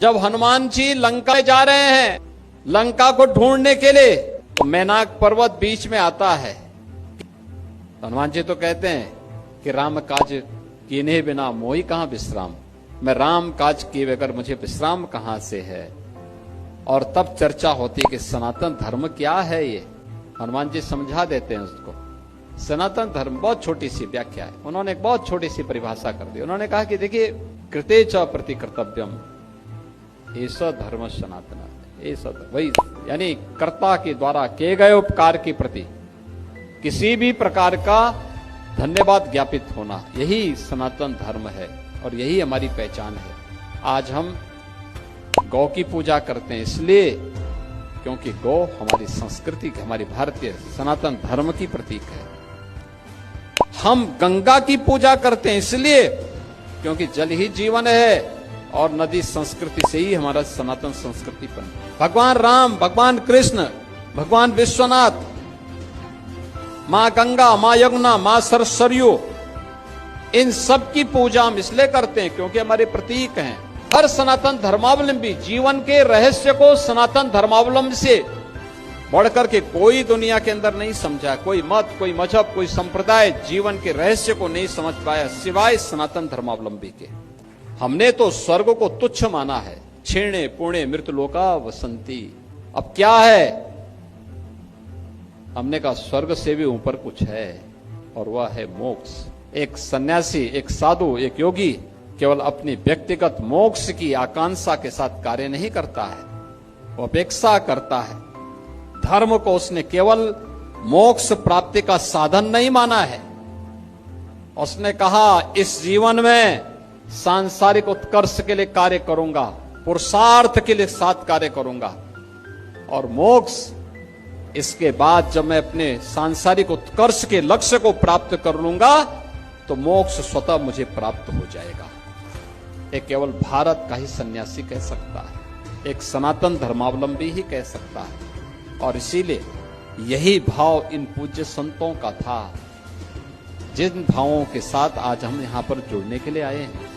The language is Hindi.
जब हनुमान जी लंका में जा रहे हैं, लंका को ढूंढने के लिए, तो मैनाक पर्वत बीच में आता है। हनुमान जी तो कहते हैं कि राम काज कीने बिना मोई कहां विश्राम, मैं राम काज किए बगैर मुझे विश्राम कहां से है। और तब चर्चा होती है कि सनातन धर्म क्या है। ये हनुमान जी समझा देते हैं उसको। सनातन धर्म बहुत छोटी सी व्याख्या है, उन्होंने एक बहुत छोटी सी परिभाषा कर दी। उन्होंने कहा कि देखिए, कृते च प्रति कर्तव्यम ऐसा धर्म सनातन, ऐसा वही, यानी कर्ता के द्वारा किए गए उपकार के प्रति किसी भी प्रकार का धन्यवाद ज्ञापित होना, यही सनातन धर्म है और यही हमारी पहचान है। आज हम गौ की पूजा करते हैं इसलिए क्योंकि गौ हमारी संस्कृति, हमारी भारतीय सनातन धर्म की प्रतीक है। हम गंगा की पूजा करते हैं इसलिए क्योंकि जल ही जीवन है और नदी संस्कृति से ही हमारा सनातन संस्कृति बन। भगवान राम, भगवान कृष्ण, भगवान विश्वनाथ, मां गंगा, मां यमुना, मां सरयू, इन सब की पूजा हम इसलिए करते हैं क्योंकि हमारे प्रतीक हैं। हर सनातन धर्मावलंबी जीवन के रहस्य को सनातन धर्मावलंबी से बढ़कर के कोई दुनिया के अंदर नहीं समझा। कोई मत, कोई मजहब, कोई संप्रदाय जीवन के रहस्य को नहीं समझ पाया सिवाय सनातन धर्मावलंबी के। हमने तो स्वर्ग को तुच्छ माना है। क्षीणे पुणे मृतलोका वसंती। अब क्या है? हमने कहा स्वर्ग से भी ऊपर कुछ है और वह है मोक्ष। एक सन्यासी, एक साधु, एक योगी केवल अपनी व्यक्तिगत मोक्ष की आकांक्षा के साथ कार्य नहीं करता है, वो अपेक्षा करता है। धर्म को उसने केवल मोक्ष प्राप्ति का साधन नहीं माना है। उसने कहा इस जीवन में सांसारिक उत्कर्ष के लिए कार्य करूंगा, पुरुषार्थ के लिए साथ कार्य करूंगा, और मोक्ष इसके बाद जब मैं अपने सांसारिक उत्कर्ष के लक्ष्य को प्राप्त कर लूंगा तो मोक्ष स्वतः मुझे प्राप्त हो जाएगा। एक केवल भारत का ही सन्यासी कह सकता है, एक सनातन धर्मावलंबी ही कह सकता है। और इसीलिए यही भाव इन पूज्य संतों का था, जिन भावों के साथ आज हम यहां पर जुड़ने के लिए आए हैं।